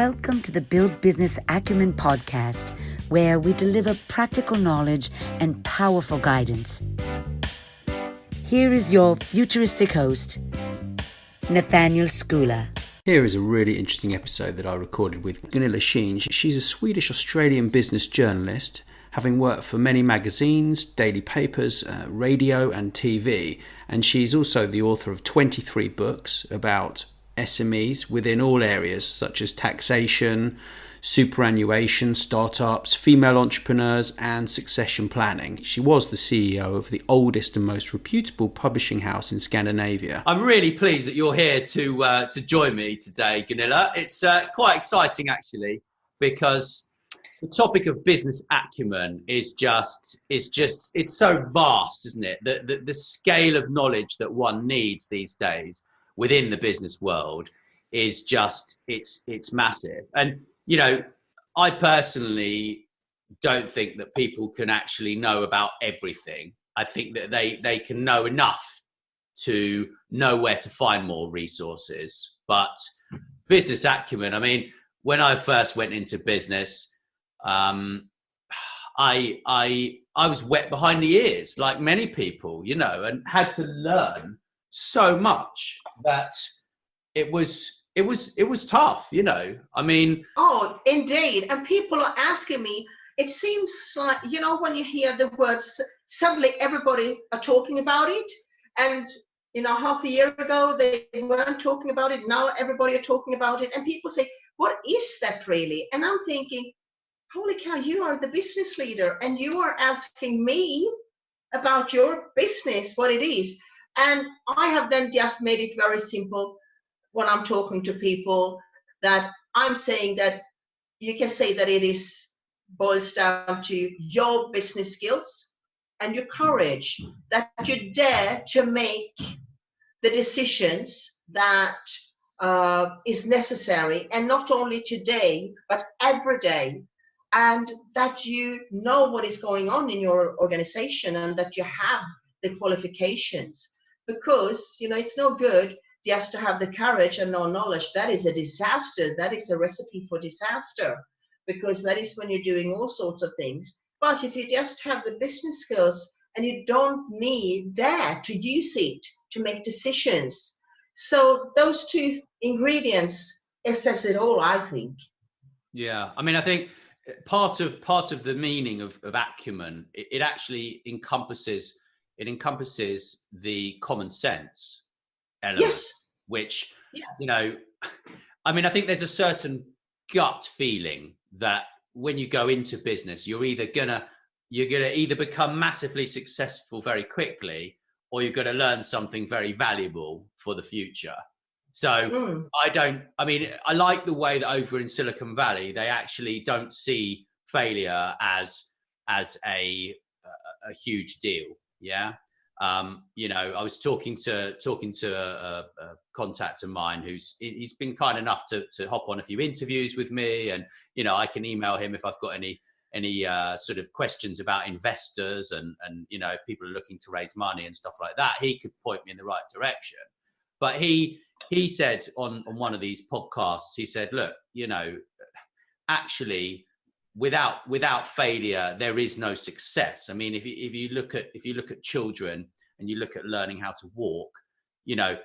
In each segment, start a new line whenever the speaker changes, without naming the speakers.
Welcome to the Build Business Acumen podcast, where we deliver practical knowledge and powerful guidance. Here is your futuristic host, Nathaniel.
Here is a really interesting episode that I recorded with Gunilla Shein. She's a Swedish-Australian business journalist, having worked for many magazines, daily papers, radio and TV. And she's also the author of 23 books about SMEs within all areas such as taxation, superannuation, startups, female entrepreneurs and succession planning. She was the CEO of the oldest and most reputable publishing house in Scandinavia. I'm really pleased that you're here to join me today, Gunilla. It's quite exciting actually, because the topic of business acumen is it's so vast, isn't it? The scale of knowledge that one needs these days within the business world is just, it's massive. And, you know, I personally don't think that people can actually know about everything. I think that they can know enough to know where to find more resources. But business acumen, I mean, when I first went into business, I was wet behind the ears, like many people, you know, and had to learn so much that it was tough, you know. I mean,
oh, indeed. And people are asking me, it seems like, you know, when you hear the words, suddenly everybody are talking about it. And, you know, half a year ago, they weren't talking about it. Now everybody are talking about it. And people say, what is that really? And I'm thinking, holy cow, you are the business leader and you are asking me about your business, what it is. And I have then just made it very simple when I'm talking to people, that I'm saying that you can say that it boils down to your business skills and your courage, that you dare to make the decisions that is necessary, and not only today, but every day, and that you know what is going on in your organization and that you have the qualifications. Because, you know, it's no good just to have the courage and no knowledge. That is a disaster. That is a recipe for disaster, because that is when you're doing all sorts of things. But if you just have the business skills and you don't dare to use it to make decisions. So those two ingredients, it says it all, I think.
Yeah, I mean, I think part of the meaning of acumen, it actually encompasses the common sense element.
Yes.
Which, you know, I mean, I think there's a certain gut feeling that when you go into business, you're gonna either become massively successful very quickly, or you're gonna learn something very valuable for the future. So I like the way that over in Silicon Valley, they actually don't see failure as a huge deal. Yeah. You know, I was talking to a contact of mine he's been kind enough to hop on a few interviews with me, and, you know, I can email him if I've got any sort of questions about investors and, you know, if people are looking to raise money and stuff like that, he could point me in the right direction. But he said on one of these podcasts, he said, look, you know, actually, without failure, there is no success. I mean, if you look at children and you look at learning how to walk, you know,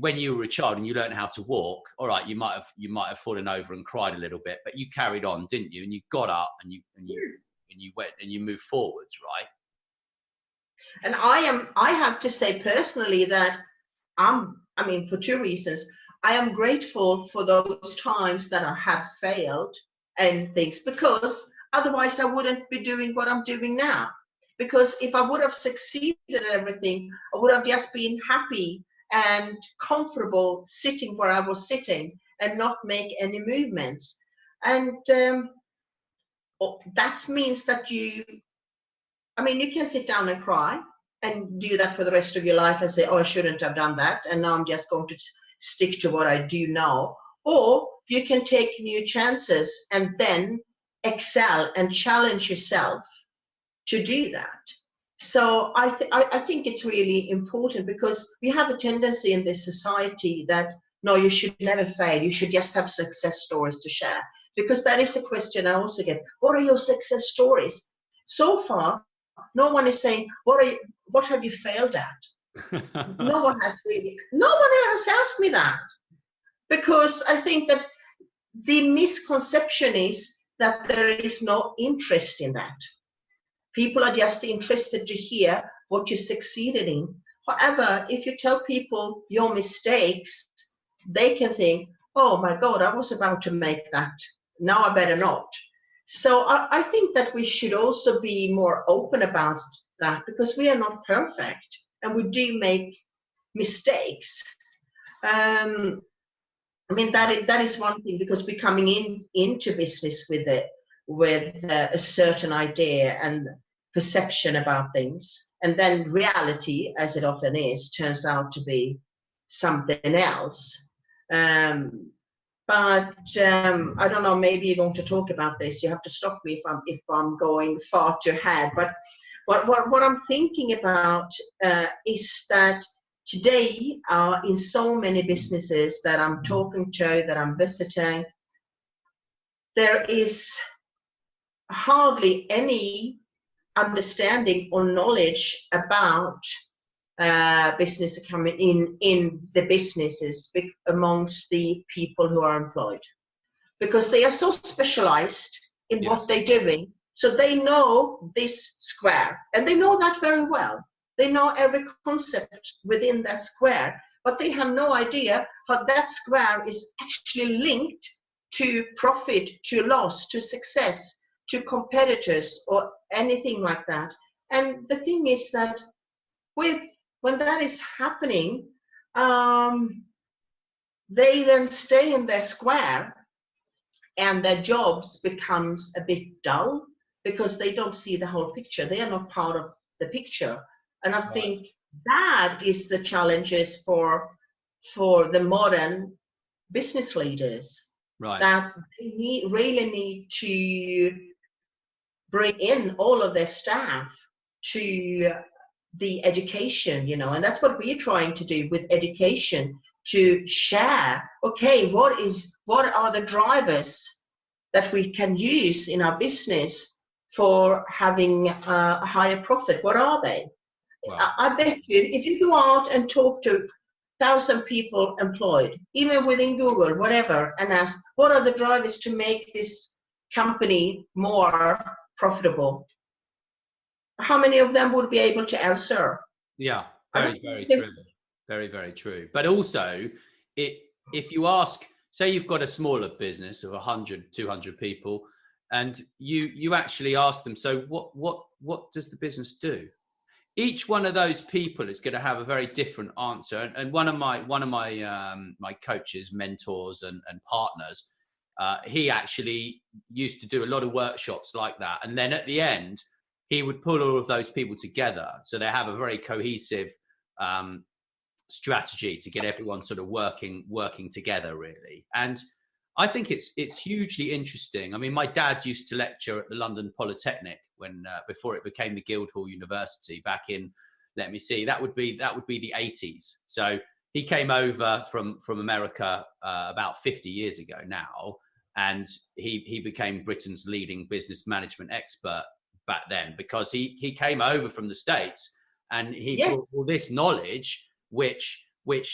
when you were a child and you learned how to walk, all right, you might have fallen over and cried a little bit, but you carried on, didn't you? And you got up and you went and you moved forwards, right?
And I have to say personally that for two reasons. I am grateful for those times that I have failed and things, because otherwise I wouldn't be doing what I'm doing now. Because if I would have succeeded at everything, I would have just been happy and comfortable sitting where I was sitting and not make any movements. And that means that you can sit down and cry and do that for the rest of your life and say, oh, I shouldn't have done that, and now I'm just going to stick to what I do now. Or you can take new chances and then excel and challenge yourself to do that. So I think it's really important, because we have a tendency in this society that no, you should never fail. You should just have success stories to share. Because that is a question I also get. What are your success stories? So far, no one is saying, what have you failed at? No one has asked me that. Because I think that the misconception is that there is no interest in that. People are just interested to hear what you succeeded in. However, if you tell people your mistakes, they can think, oh my God, I was about to make that. Now I better not. So I think that we should also be more open about that, because we are not perfect and we do make mistakes. I mean, that is one thing, because we're coming into business with a certain idea and perception about things, and then reality, as it often is, turns out to be something else. But I don't know, maybe you're going to talk about this. You have to stop me if I'm going far too ahead. But what I'm thinking about is that today, in so many businesses that I'm talking to, that I'm visiting, there is hardly any understanding or knowledge about business acumen in the businesses amongst the people who are employed, because they are so specialized in what they're doing. So they know this square, and they know that very well. They know every concept within that square, but they have no idea how that square is actually linked to profit, to loss, to success, to competitors, or anything like that. And the thing is that when that is happening, they then stay in their square, and their jobs becomes a bit dull because they don't see the whole picture. They are not part of the picture. And I think that is the challenges for the modern business leaders, that they really need to bring in all of their staff to the education, and that's what we're trying to do with education, to share, okay, what are the drivers that we can use in our business for having a higher profit? What are they? I bet you, if you go out and talk to 1,000 people employed, even within Google, whatever, and ask, what are the drivers to make this company more profitable? How many of them would be able to answer?
Yeah, very, very true. Very, very true. But also, if you ask, say you've got a smaller business of 100, 200 people, and you actually ask them, so what does the business do? Each one of those people is going to have a very different answer. And one of my my coaches, mentors, and partners, he actually used to do a lot of workshops like that. And then at the end, he would pull all of those people together, so they have a very cohesive strategy to get everyone sort of working together, really. And I think it's hugely interesting. I mean, my dad used to lecture at the London Polytechnic when before it became the Guildhall University back in, let me see, that would be the 80s. So he came over from America about 50 years ago now, and he became Britain's leading business management expert back then, because he came over from the States, and he brought all this knowledge, which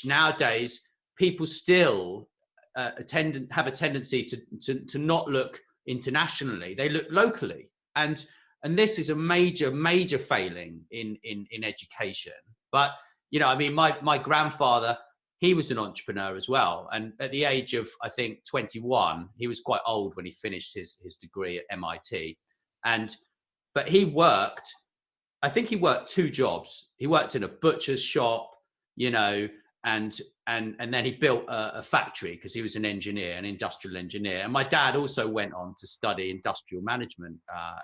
nowadays people still have a tendency to not look internationally. They look locally, and this is a major failing in education. But I mean, my grandfather, he was an entrepreneur as well, and at the age of, I think, 21, he was quite old when he finished his degree at MIT, but he worked, I think he worked 2 jobs. He worked in a butcher's shop, and then he built a factory, because he was an engineer, an industrial engineer. And my dad also went on to study industrial management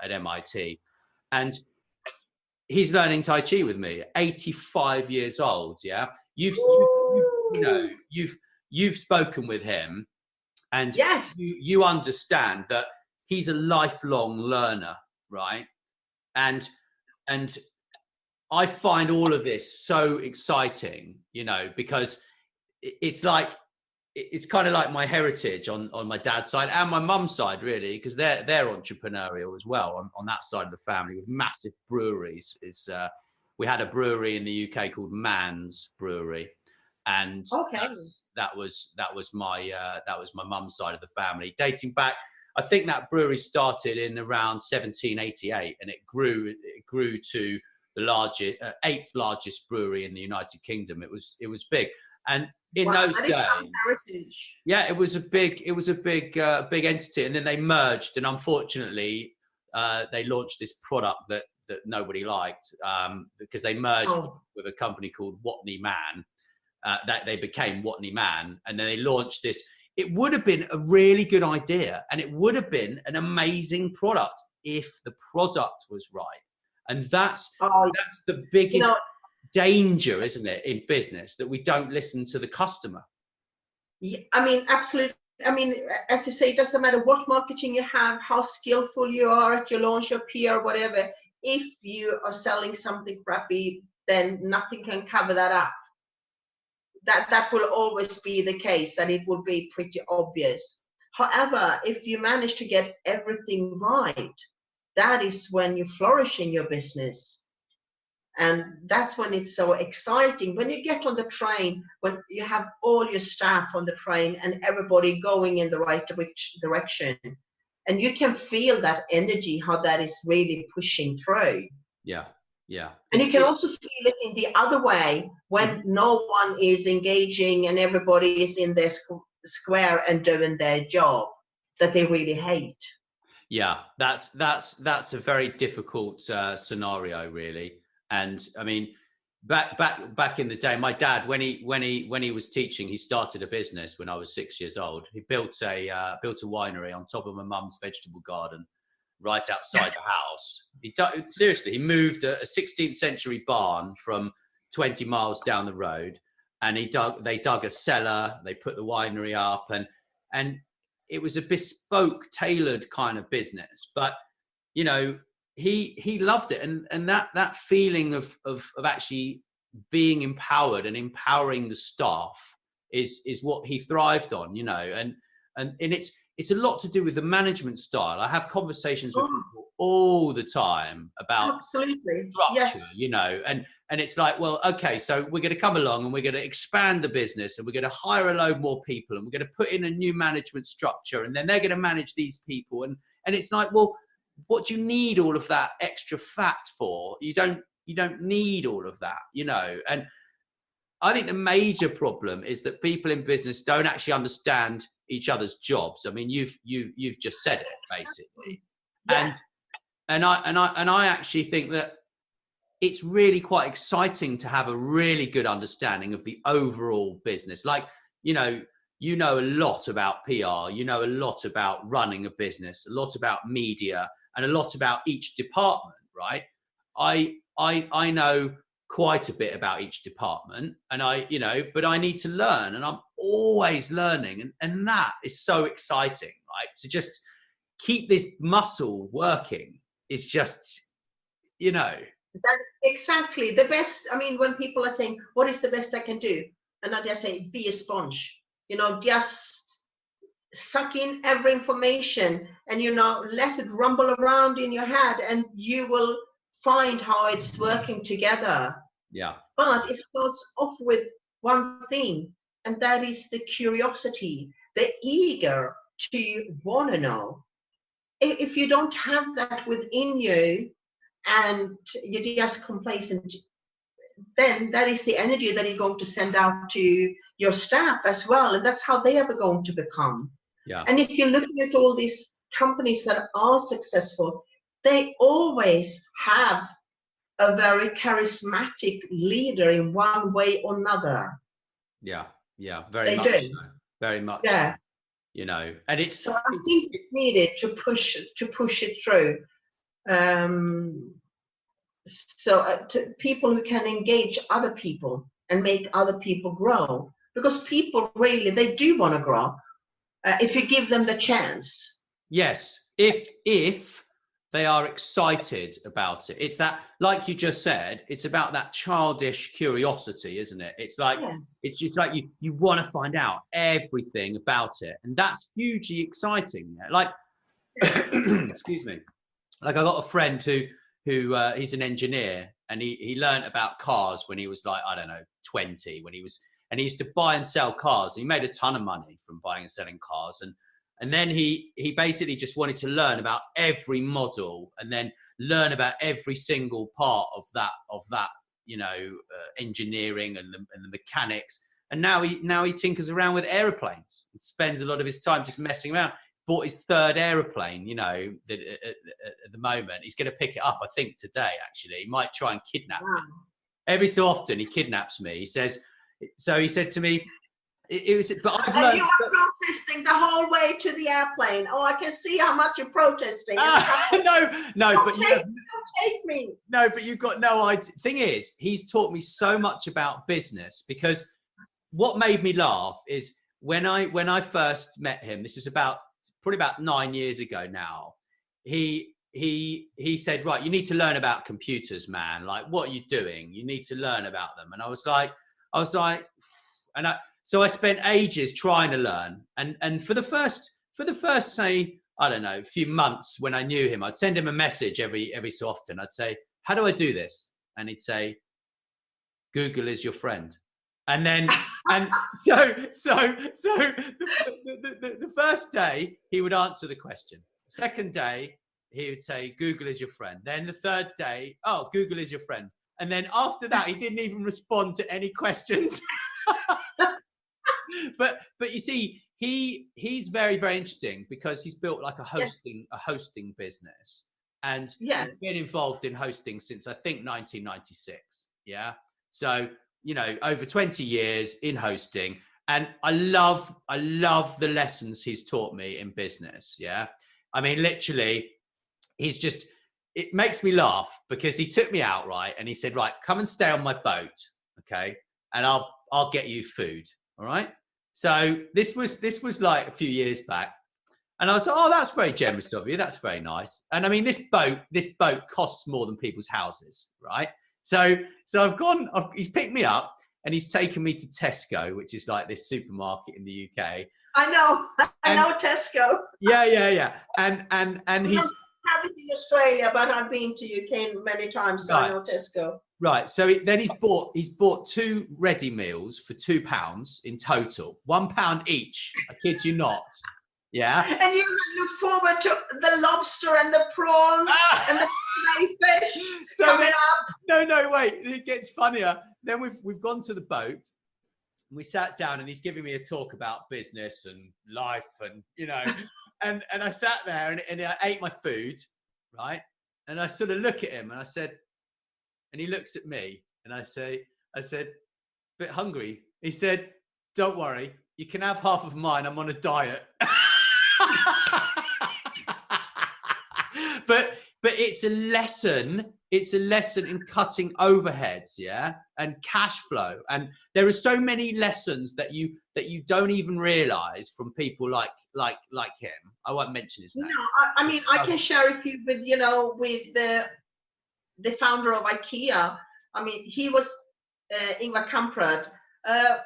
at MIT. And he's learning Tai Chi with me, 85 years old. Yeah. You've spoken with him, and you understand that he's a lifelong learner, right? And I find all of this so exciting, because it's like it's kind of like my heritage on my dad's side and my mum's side, really, because they're entrepreneurial as well on that side of the family with massive breweries. We had a brewery in the UK called Mann's Brewery, and that was my mum's side of the family, dating back. I think that brewery started in around 1788, and it grew to the largest, 8th largest brewery in the United Kingdom. It was big, and in those days, yeah, it was a big entity. And then they merged, and unfortunately, they launched this product that nobody liked, because they merged with a company called Watney Man. That they became Watney Man, and then they launched this. It would have been a really good idea, and it would have been an amazing product if the product was right. And that's the biggest danger, isn't it, in business, that we don't listen to the customer.
Yeah, I mean, absolutely. I mean, as you say, it doesn't matter what marketing you have, how skillful you are at your launch, your PR, whatever. If you are selling something crappy, then nothing can cover that up. That will always be the case, that it will be pretty obvious. However, if you manage to get everything right, that is when you flourish in your business. And that's when it's so exciting. When you get on the train, when you have all your staff on the train and everybody going in the right direction, and you can feel that energy, how that is really pushing through.
Yeah. Yeah.
And you can also feel it in the other way, when no one is engaging and everybody is in their square and doing their job that they really hate.
Yeah, that's a very difficult scenario, really. And I mean, back in the day, my dad, when he was teaching, he started a business when I was 6 years old. He built a winery on top of my mum's vegetable garden, right outside the house. He moved a 16th century barn from 20 miles down the road, and they dug a cellar, they put the winery up, and it was a bespoke, tailored kind of business. But he loved it, and that feeling of actually being empowered and empowering the staff is what he thrived on, and it's a lot to do with the management style. I have conversations with people all the time about structure,
yes.
And it's like, well, okay, so we're going to come along and we're going to expand the business, and we're going to hire a load more people, and we're going to put in a new management structure, and then they're going to manage these people. And it's like, well, what do you need all of that extra fat for? You don't need all of that, And I think the major problem is that people in business don't actually understand each other's jobs. I mean, you've just said it, basically. Yeah. And I actually think that it's really quite exciting to have a really good understanding of the overall business. Like, you know a lot about PR, a lot about running a business, a lot about media, and a lot about each department, right? I know quite a bit about each department, and but I need to learn, and I'm always learning, and that is so exciting, right? To just keep this muscle working is just,
That's exactly the best. I mean, when people are saying, what is the best I can do? And I just say, be a sponge, just suck in every information and, let it rumble around in your head, and you will find how it's working together.
Yeah.
But it starts off with one thing, and that is the curiosity, the eager to want to know. If you don't have that within you and you're just complacent, then that is the energy that you're going to send out to your staff as well. And that's how they are going to become.
Yeah.
And if you're looking at all these companies that are successful, they always have a very charismatic leader in one way or another.
Yeah, very much so. Very much.
Yeah.
So. And it's.
So I think it's needed to push it through. People who can engage other people and make other people grow, because people really, they do want to grow if you give them the chance.
Yes, if They are excited about it. It's that, like you just said, it's about that childish curiosity, isn't it? It's like,
Yes.
it's just like you want to find out everything about it. And that's hugely exciting. Like, excuse me. Like, I got a friend who he's an engineer, and he learned about cars when he was like, I don't know, 20, and he used to buy and sell cars. He made a ton of money from buying and selling cars. And then he basically just wanted to learn about every model, and then learn about every single part of that engineering and the mechanics. And now he tinkers around with aeroplanes and spends a lot of his time just messing around. Bought his third aeroplane, that at the moment. He's going to pick it up, I think, today, actually. He might try and kidnap me. Every so often he kidnaps me. He said to me, it was, but I've learned.
And you were protesting the whole way to the airplane. Oh, I can see how much you're protesting.
No, but
don't take me.
No, but you've got no idea. Thing is, he's taught me so much about business, because what made me laugh is when I first met him. This was probably about 9 years ago now. He said, right, you need to learn about computers, man. Like, what are you doing? You need to learn about them. And I was like, so I spent ages trying to learn. And for the first, say, I don't know, a few months when I knew him, I'd send him a message every so often. I'd say, how do I do this? And he'd say, Google is your friend. And then, and so the first day he would answer the question. The second day he would say, Google is your friend. Then the third day, oh, Google is your friend. And then after that, he didn't even respond to any questions. But you see, he's very, very interesting, because he's built like a hosting business, and he's been involved in hosting since, I think, 1996. Yeah. So, over 20 years in hosting, and I love the lessons he's taught me in business. Yeah. I mean, literally, it makes me laugh, because he took me out, right? And he said, right, come and stay on my boat. Okay. And I'll get you food. All right. So this was like a few years back. And I was like, oh, that's very generous of you. That's very nice. And I mean, this boat costs more than people's houses. Right. So he's picked me up, and he's taken me to Tesco, which is like this supermarket in the UK.
I know Tesco.
Yeah. And he's
have it in Australia, but I've been to UK many times, so I know Tesco.
Right. So then he's bought 2 ready meals for £2 in total, £1 each. I kid you not. Yeah.
And you look forward to the lobster and the prawns and the fish.
So
coming up.
No, wait. It gets funnier. Then we've gone to the boat, and we sat down, and he's giving me a talk about business and life, and and I sat there and I ate my food, right? And I sort of look at him, and I said, and he looks at me, and I said, bit hungry. He said, don't worry, you can have half of mine. I'm on a diet. But it's a lesson. It's a lesson in cutting overheads, yeah, and cash flow. And there are so many lessons that you don't even realize from people like him. I won't mention his name.
No, I mean, I can share a few with the founder of IKEA. I mean, he was Ingvar Kamprad,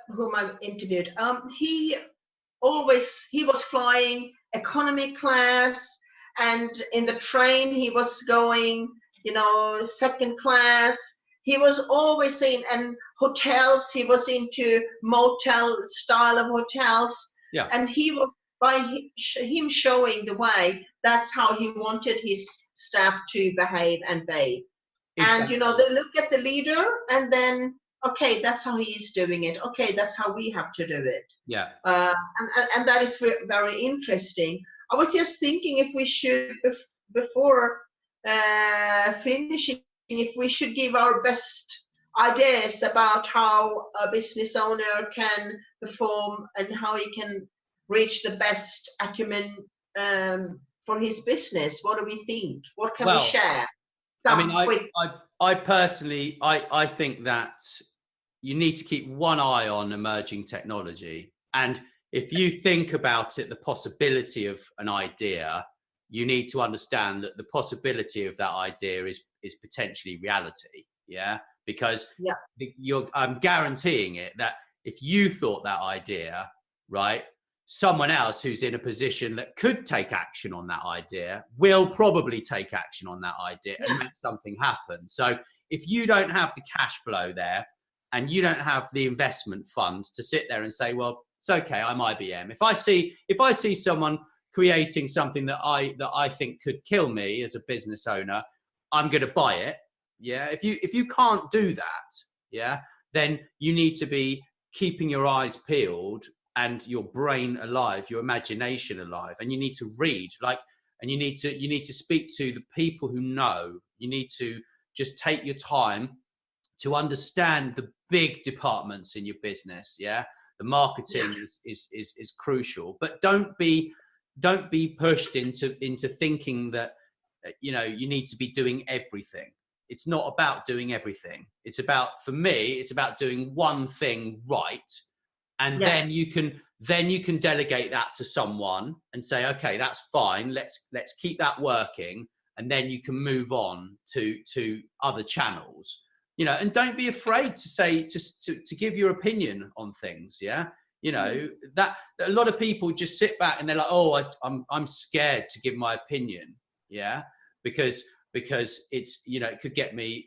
whom I interviewed. He was flying economy class, and in the train he was going, second class. He was always in, and hotels, he was into motel style of hotels. Yeah. And he was, by him showing the way, that's how he wanted his staff to behave and be. Exactly. And, they look at the leader, and then, okay, that's how he's doing it. Okay, that's how we have to do it.
Yeah.
And that is very interesting. I was just thinking if we should, before finishing, if we should give our best ideas about how a business owner can perform and how he can reach the best acumen for his business. What do we think? What can we share?
I personally, I think that you need to keep one eye on emerging technology. And if you think about it, the possibility of an idea, you need to understand that the possibility of that idea is potentially reality. Yeah, because I'm guaranteeing it that if you thought that idea, right, someone else who's in a position that could take action on that idea will probably take action on that idea and make something happen. So if you don't have the cash flow there and you don't have the investment fund to sit there and say, well, it's okay, I'm IBM. If I see someone creating something that I think could kill me as a business owner, I'm going to buy it. Yeah. If you can't do that, yeah, then you need to be keeping your eyes peeled and your brain alive, your imagination alive, and you need to read, and you need to speak to the people who know. You need to just take your time to understand the big departments in your business. Yeah, the marketing is crucial, but don't be pushed into thinking that you need to be doing everything. It's not about doing everything. It's about, for me, it's about doing one thing right. And then you can delegate that to someone and say, okay, that's fine. Let's keep that working. And then you can move on to other channels, and don't be afraid to say, to give your opinion on things. Yeah. That a lot of people just sit back and they're like, oh, I'm scared to give my opinion. Yeah. Because it's, it could get me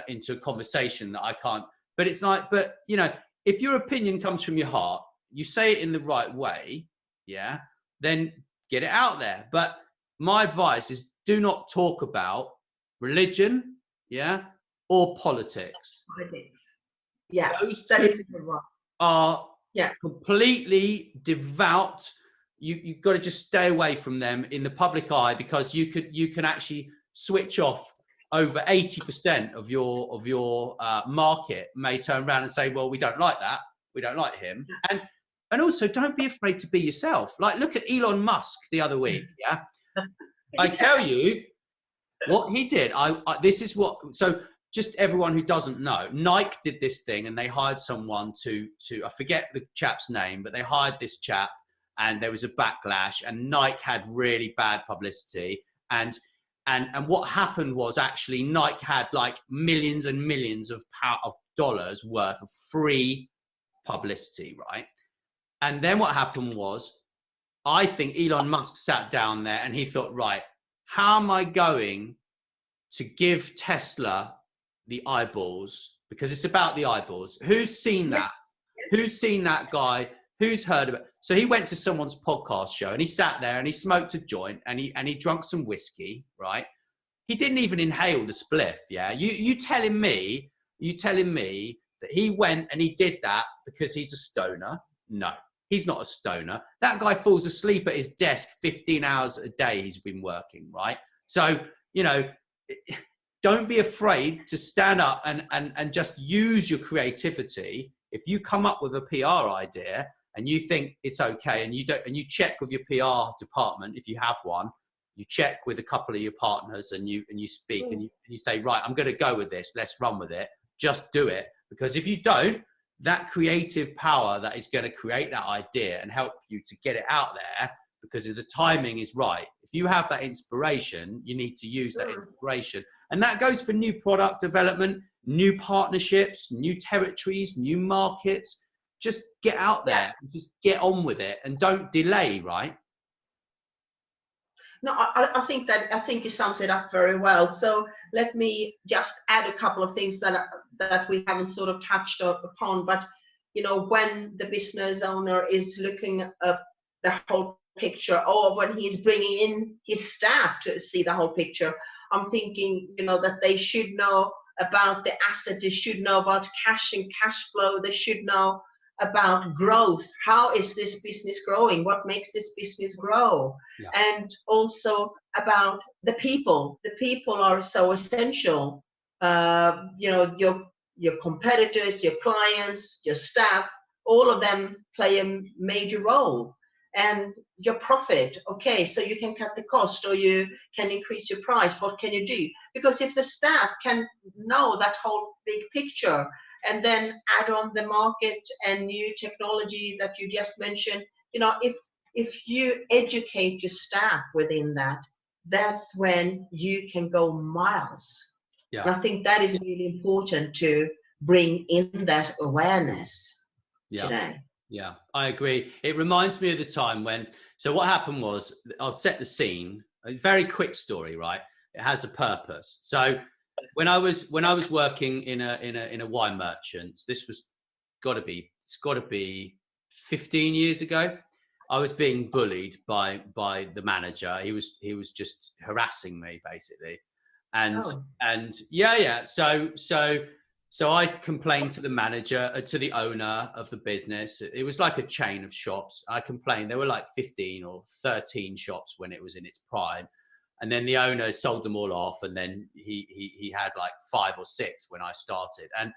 into a conversation that I can't, but it's like, if your opinion comes from your heart, you say it in the right way, yeah, then get it out there. But my advice is, do not talk about religion, yeah, or politics.
Yeah,
those
that
two
is a good one.
Are completely devout. You've got to just stay away from them in the public eye, because you can actually switch off. Over 80% of your market may turn around and say, well, we don't like that. We don't like him. And also, don't be afraid to be yourself. Like, look at Elon Musk the other week. Yeah. I tell you what he did. So just everyone who doesn't know, Nike did this thing and they hired someone to I forget the chap's name, but they hired this chap and there was a backlash and Nike had really bad publicity. And what happened was, actually Nike had like millions and millions of dollars worth of free publicity, right? And then what happened was, I think Elon Musk sat down there and he thought, right, how am I going to give Tesla the eyeballs? Because it's about the eyeballs. Who's seen that? Who's seen that guy? Who's heard of it? So he went to someone's podcast show and he sat there and he smoked a joint and he drank some whiskey, right? He didn't even inhale the spliff. Yeah. You telling me that he went and he did that because he's a stoner? No, he's not a stoner. That guy falls asleep at his desk 15 hours a day he's been working, right? So, don't be afraid to stand up and just use your creativity. If you come up with a PR idea and you think it's okay, and you check with your PR department, if you have one, you check with a couple of your partners and you speak and you say, right, I'm going to go with this. Let's run with it. Just do it. Because if you don't, that creative power that is going to create that idea and help you to get it out there, because if the timing is right, if you have that inspiration, you need to use that inspiration. And that goes for new product development, new partnerships, new territories, new markets. Just get out there and just get on with it and don't delay, right?
No, I think you sums it up very well. So let me just add a couple of things that we haven't sort of touched upon. But when the business owner is looking at the whole picture, or when he's bringing in his staff to see the whole picture, I'm thinking that they should know about the asset, they should know about cash and cash flow, they should know about growth. How is this business growing? What makes this business grow? And also about the people. The people are so essential. Your competitors, your clients, your staff, all of them play a major role. And your profit, okay, so you can cut the cost or you can increase your price. What can you do? Because if the staff can know that whole big picture and then add on the market and new technology that you just mentioned, if if you educate your staff within that, that's when you can go miles.
Yeah.
And I think that is really important to bring in that awareness today.
Yeah, I agree. It reminds me of the time when, so what happened was, I'll set the scene, a very quick story, right? It has a purpose. So when I was working in a wine merchant, this was it's got to be 15 years ago. I was being bullied by the manager. He was just harassing me basically. And So I complained to the manager, to the owner of the business. It was like a chain of shops. I complained. There were like 15 or 13 shops when it was in its prime. And then the owner sold them all off. And then he had like 5 or 6 when I started. And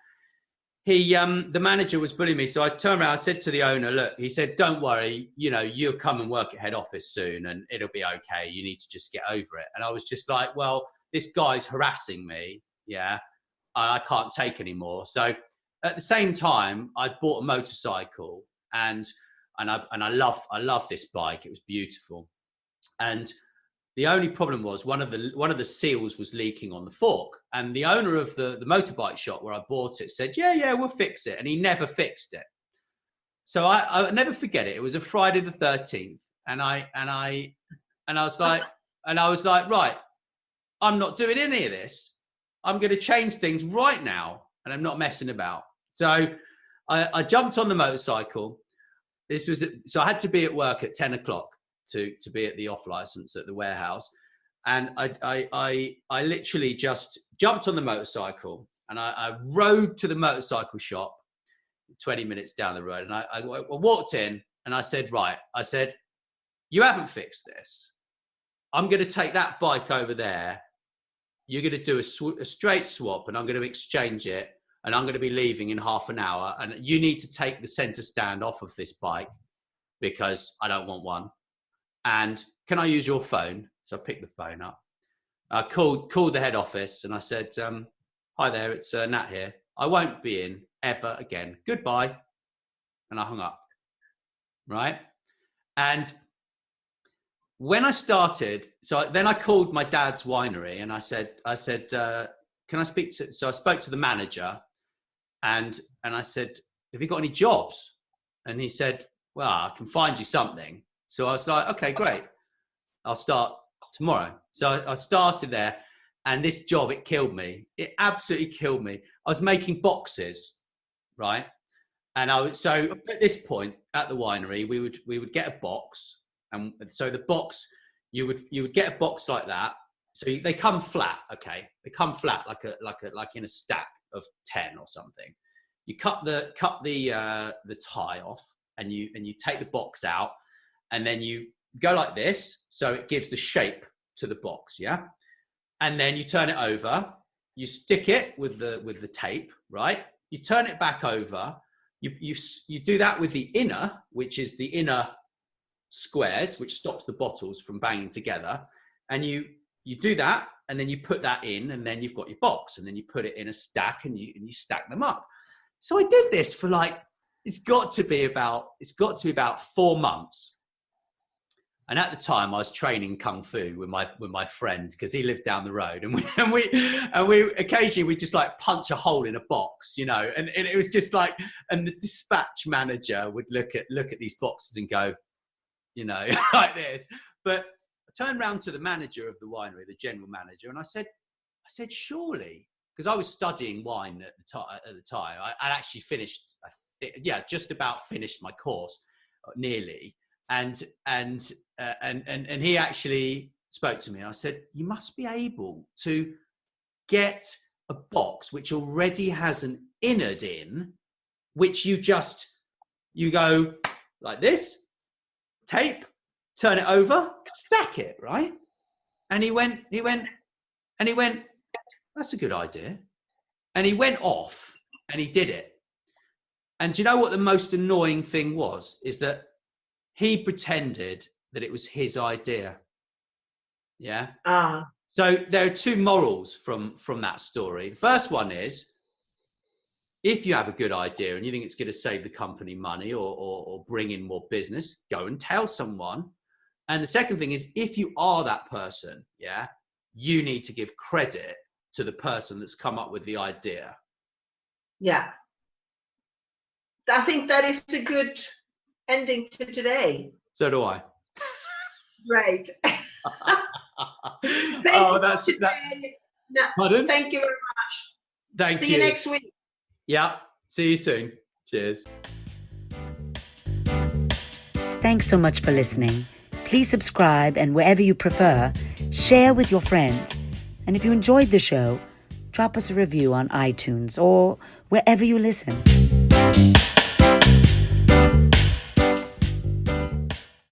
the manager was bullying me. So I turned around, I said to the owner, look, he said, don't worry, you'll come and work at head office soon and it'll be okay. You need to just get over it. And I was just like, well, this guy's harassing me. Yeah. I can't take anymore. So at the same time, I bought a motorcycle and I love this bike. It was beautiful. And the only problem was one of the seals was leaking on the fork. And the owner of the motorbike shop where I bought it said, yeah, we'll fix it. And he never fixed it. So I never forget it. It was a Friday the 13th. And I was like, right, I'm not doing any of this. I'm going to change things right now, and I'm not messing about. So I jumped on the motorcycle. So I had to be at work at 10 o'clock to be at the off license at the warehouse. And I literally just jumped on the motorcycle and I rode to the motorcycle shop 20 minutes down the road. And I walked in and I said, you haven't fixed this. I'm going to take that bike over there. You're going to do a straight swap and I'm going to exchange it and I'm going to be leaving in half an hour. And you need to take the center stand off of this bike because I don't want one. And can I use your phone? So I picked the phone up. I called the head office and I said, hi there, it's Nat here. I won't be in ever again. Goodbye. And I hung up. Right. And when I started, then I called my dad's winery and I said, can I speak to, so I spoke to the manager and I said, have you got any jobs? And he said, well, I can find you something. So I was like, okay, great. I'll start tomorrow. So I started there and this job, it killed me. It absolutely killed me. I was making boxes, right? And so at this point at the winery, we would get a box. And so the box, you would get a box like that. So they come flat, okay? They come flat like in a stack of 10 or something. You cut the tie off, and you take the box out, and then you go like this, so it gives the shape to the box, yeah. And then you turn it over. You stick it with the tape, right? You turn it back over. You do that with the inner, which is the inner squares, which stops the bottles from banging together, and you do that, and then you put that in, and then you've got your box, and then you put it in a stack, and you stack them up. So I did this for it's got to be about 4 months. And at the time, I was training kung fu with my friend because he lived down the road, and we occasionally we just punch a hole in a box, and it was just and the dispatch manager would look at these boxes and go, like this. But I turned around to the manager of the winery, the general manager, and I said, surely, because I was studying wine at the time. I actually finished, just about finished my course, nearly. And he actually spoke to me. And I said, you must be able to get a box which already has an innard in, which you go like this. Tape, turn it over, stack it, right? And he went, that's a good idea. And he went off and he did it. And do you know what the most annoying thing was? Is that he pretended that it was his idea. Yeah. So there are 2 morals from that story. The first one is, If you have a good idea and you think it's going to save the company money or bring in more business, go and tell someone. And the second thing is, if you are that person, you need to give credit to the person that's come up with the idea.
Yeah. I think that is a good ending to today.
So do I.
Great.
Pardon?
Thank you very much.
Thank you.
See you next week.
Yeah. See you soon. Cheers.
Thanks so much for listening. Please subscribe, and wherever you prefer, share with your friends. And if you enjoyed the show, drop us a review on iTunes or wherever you listen.